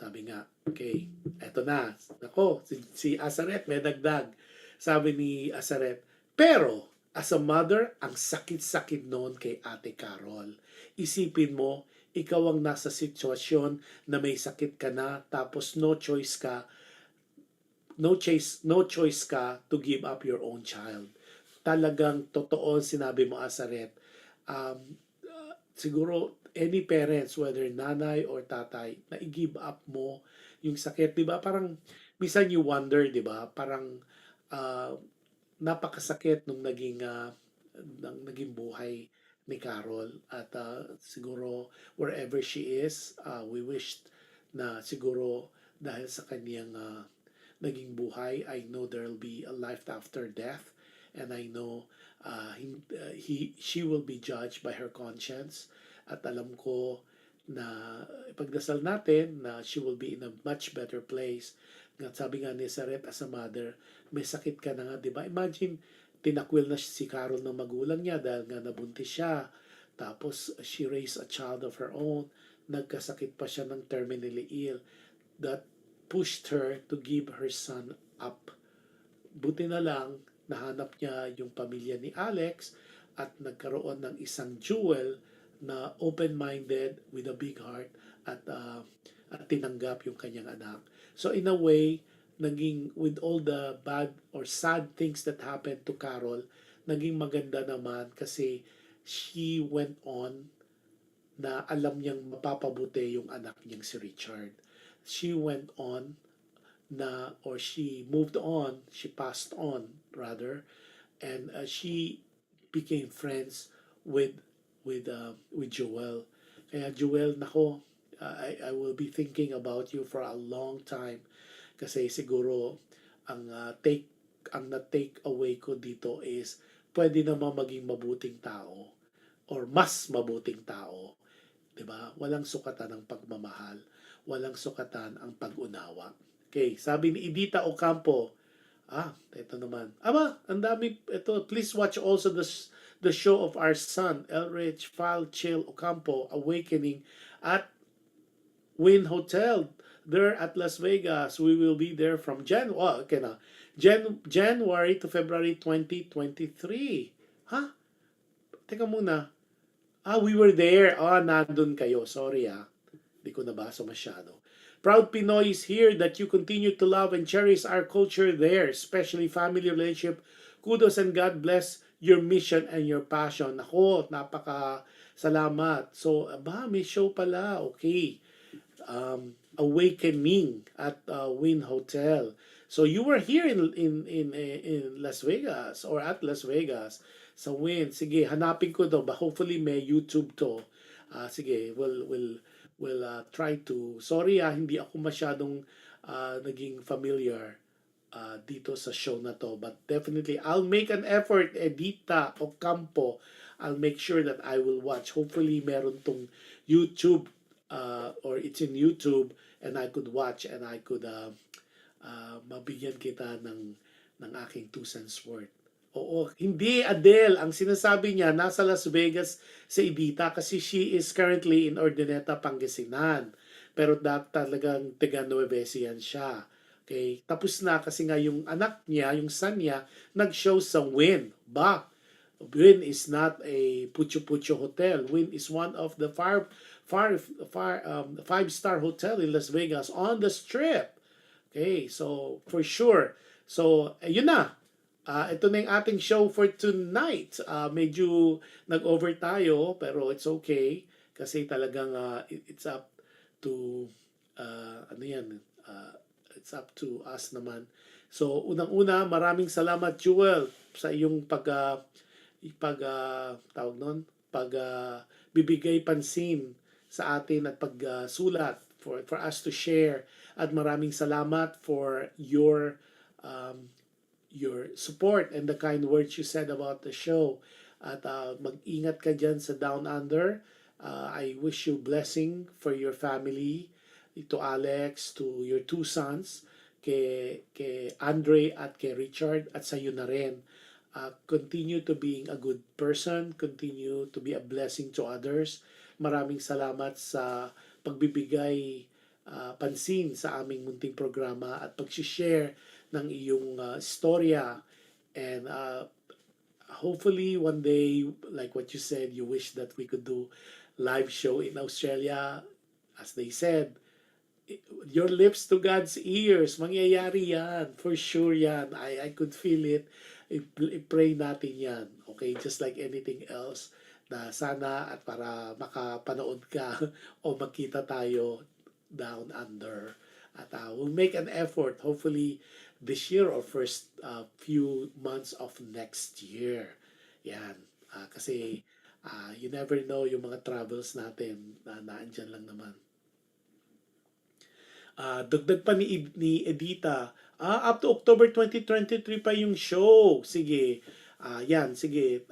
Sabi nga, okay, eto na. Nako, si Asaret may dagdag. Sabi ni Asaret, pero as a mother, ang sakit-sakit noon kay Ate Carol. Isipin mo, ikaw ang nasa sitwasyon na may sakit ka na tapos no choice ka to give up your own child. Talagang totoo sinabi mo, Asaret. Siguro any parents, whether nanay or tatay, na i-give up mo yung sakit, 'di ba? Parang minsan you wonder, 'di ba? Parang uh, napakasakit nung naging buhay ni Carol at siguro wherever she is, we wish na siguro dahil sa kaniyang naging buhay, I know there'll be a life after death, and I know she will be judged by her conscience, at alam ko na ipagdasal natin na she will be in a much better place. Nga sabi nga ni Saret, as a mother, may sakit ka na nga, di ba? Imagine, tinakwil na si Carol ng magulang niya dahil nga nabuntis siya. Tapos, she raised a child of her own. Nagkasakit pa siya ng terminally ill. That pushed her to give her son up. Buti na lang, nahanap niya yung pamilya ni Alex at nagkaroon ng isang Jewel na open-minded with a big heart at tinanggap yung kanyang anak. So in a way, naging with all the bad or sad things that happened to Carol, naging maganda naman kasi she went on na alam niyang mapapabuti yung anak niyang si Richard. She went on or she moved on, she passed on rather, and she became friends with with Joel. Kaya Joel, nako, I will be thinking about you for a long time kasi siguro ang na-take away ko dito is pwede naman maging mabuting tao or mas mabuting tao. 'Di ba? Walang sukatan ang pagmamahal, walang sukatan ang pag-unawa. Okay, sabi ni Edita Ocampo, ito naman. Ang dami ito. Please watch also the show of our son, Elrich File Chill Ocampo, Awakening at Win Hotel. there at Las Vegas. We will be there from January to February 2023. Ha? Teka muna. We were there. Nandun kayo. Sorry Di ko nabasa masyado. Proud Pinoy is here that you continue to love and cherish our culture there, especially family relationship. Kudos and God bless your mission and your passion. Ako, napaka salamat. So, may show pala. Okay. Awakening at Wynn Hotel. So you were here in Las Vegas or at Las Vegas sa Wynn. Sige, hanapin ko to. Hopefully may YouTube to. Sige, we'll try to. Sorry hindi ako masyadong naging familiar dito sa show na to. But definitely, I'll make an effort, Edita Ocampo. I'll make sure that I will watch. Hopefully, meron tong YouTube or it's in YouTube and I could watch and I could mabigyan kita ng aking 2 cents worth. Oo, hindi Adele. Ang sinasabi niya, nasa Las Vegas si Edita kasi she is currently in Ordineta, Pangasinan. Pero talagang taga Nueva Ecija siya. Okay, tapos na kasi nga yung anak niya, yung son niya, nag-show sa Wynn. Wynn is not a pucho-pucho hotel. Wynn is one of the five-star hotel in Las Vegas on the Strip. Okay, so for sure. So, yun na. Ito na yung ating show for tonight. Medyo nag-over tayo, pero it's okay. Kasi talagang it's up to, it's up to us naman. So, unang-una, maraming salamat, Jewel, sa iyong tawag nun, bibigay pansin sa atin at pagsulat for us to share. At maraming salamat for your support and the kind words you said about the show. At mag-ingat ka dyan sa Down Under. I wish you blessing for your family, to Alex, to your 2 sons, kay Andre at kay Richard, at sa iyo na rin. Continue to being a good person, continue to be a blessing to others. Maraming salamat sa pagbibigay pansin sa aming munting programa at pag-share ng iyong storya. And hopefully one day, like what you said, you wish that we could do live show in Australia. As they said, your lips to God's ears, mangyayari yan. For sure yan. I could feel it. I-pray natin yan. Okay? Just like anything else, na sana at para makapanood ka o magkita tayo down under. At we'll make an effort, hopefully this year or first few months of next year. Yan. Kasi you never know yung mga travels natin na naandyan lang naman. Dagdag pa ni Edita, up to October 2023 pa yung show. Sige. Yan, sige.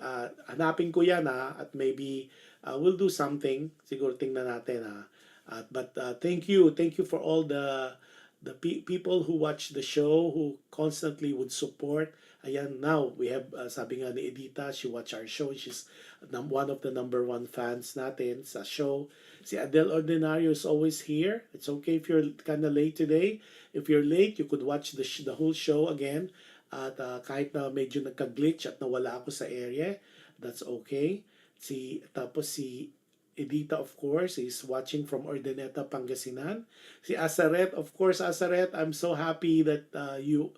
Hanapin ko yan at maybe we'll do something. Siguro tingnan natin but thank you for all the people who watch the show, who constantly would support. Ayan, now we have sabi nga ni Edita, she watch our show. She's one of the number 1 fans natin sa show. Si Adele Ordinario is always here. It's okay if you're kind of late today. If you're late, you could watch the whole show again. At kahit na medyo nagka-glitch at nawala ako sa area, that's okay. Tapos si Edita, of course, is watching from Ordineta, Pangasinan. Si Asaret, of course, Asaret, I'm so happy that you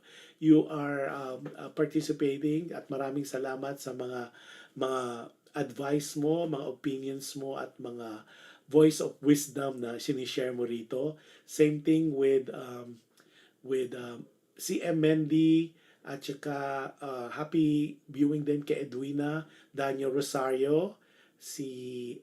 are participating at maraming salamat sa mga advice mo, mga opinions mo at mga voice of wisdom na sinishare mo rito. Same thing with CM Mendy at saka happy viewing din kay Edwina, Daniel Rosario, sino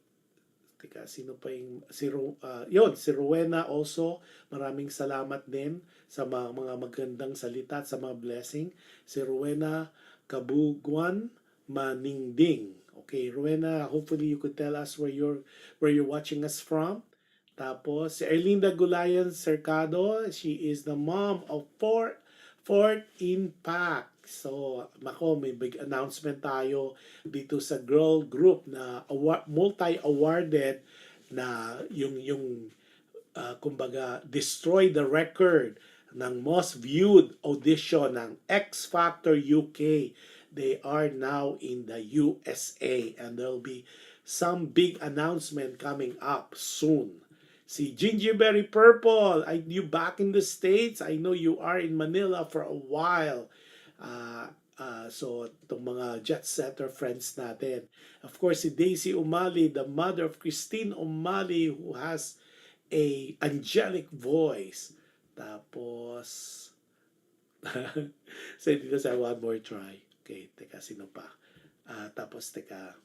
pa yung si Rowena also, maraming salamat din sa mga magandang salita at sa mga blessing. Si Rowena Kabugwan Maningding. Okay, Rowena, hopefully you could tell us where you're watching us from. Tapos si Erlinda Gulayan Cercado, she is the mom of Fourth Impact. So, may big announcement tayo dito sa girl group na multi-awarded na yung kumbaga, destroy the record ng most viewed audition ng X Factor UK. They are now in the USA and there'll be some big announcement coming up soon. Si Gingerberry Purple, you back in the States? I know you are in Manila for a while. So, itong mga jet setter friends natin. Of course, si Daisy Umali, the mother of Christine Umali, who has a angelic voice. Tapos, say dito sa one more try. Okay, teka, sino pa? Tapos, teka.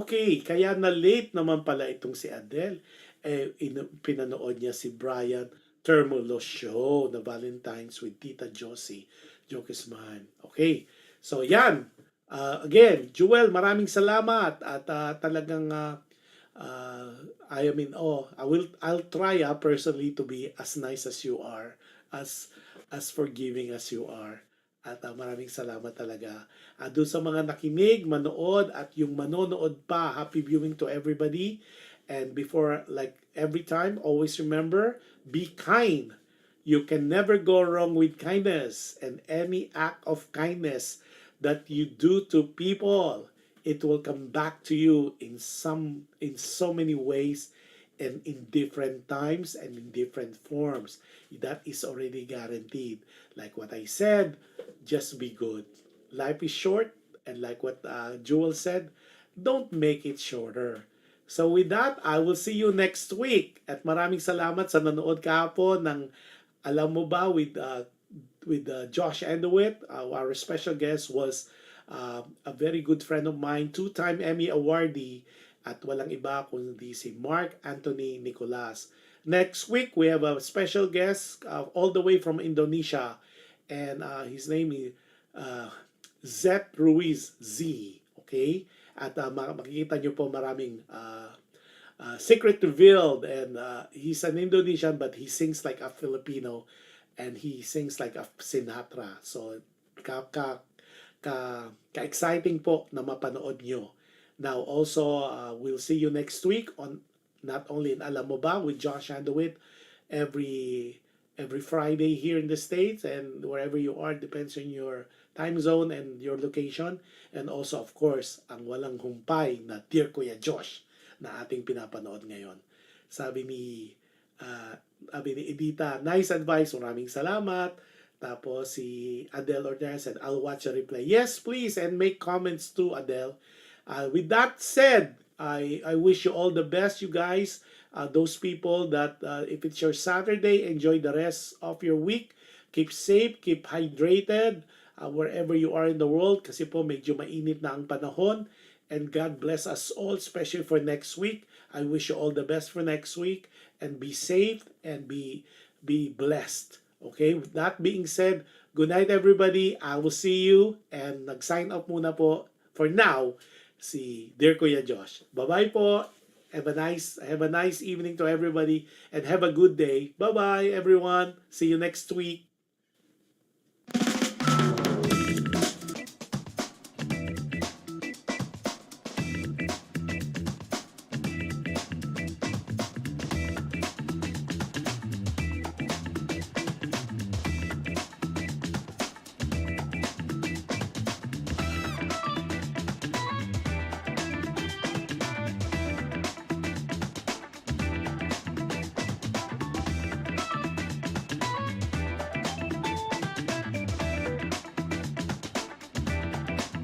Okay. Kaya na late naman pala itong si Adele. Pinanood niya si Brian Termulo Show na Valentine's with Tita Josie. Jokesman. Okay. So, yan. Again, Jewel, maraming salamat. At talagang I am in awe. I'll try personally to be as nice as you are, as forgiving as you are. At maraming salamat talaga. Doon sa mga nakinig, manood, at yung manonood pa, happy viewing to everybody. And before, like every time, always remember, be kind. You can never go wrong with kindness. And any act of kindness that you do to people, it will come back to you in so many ways and in different times and in different forms. That is already guaranteed. Like what I said, just be good. Life is short, and like what Jewel said, don't make it shorter. So with that, I will see you next week. At maraming salamat sa nanood kahapon ng Alam Mo Ba with Josh Endowit. Our special guest was a very good friend of mine, two-time Emmy awardee, at walang iba kundi si Mark Anthony Nicolas. Next week, we have a special guest all the way from Indonesia, and his name is Zep Ruiz Z. Okay? At makikita nyo po maraming secret revealed, and he's an Indonesian but he sings like a Filipino and he sings like a Sinatra. So, ka-exciting po na mapanood nyo. Now, also, we'll see you next week on not only in Alam Mo Ba with Josh Andowit every Friday here in the States, and wherever you are, depends on your time zone and your location. And also, of course, ang walang humpay na Dear Kuya Josh na ating pinapanood ngayon. Sabi ni Edita, nice advice, maraming salamat. Tapos si Adele Ordaz said, I'll watch a replay. Yes, please, and make comments too, Adele. With that said, I wish you all the best, you guys. Those people that, if it's your Saturday, enjoy the rest of your week. Keep safe, keep hydrated, wherever you are in the world. Kasi po medyo mainit na ang panahon. And God bless us all, especially for next week. I wish you all the best for next week. And be safe and be blessed. Okay, with that being said, good night everybody. I will see you. And nag-sign up muna po for now si Dear Kuya Josh. Bye-bye po. Have a nice evening to everybody and have a good day. Bye-bye everyone. See you next week.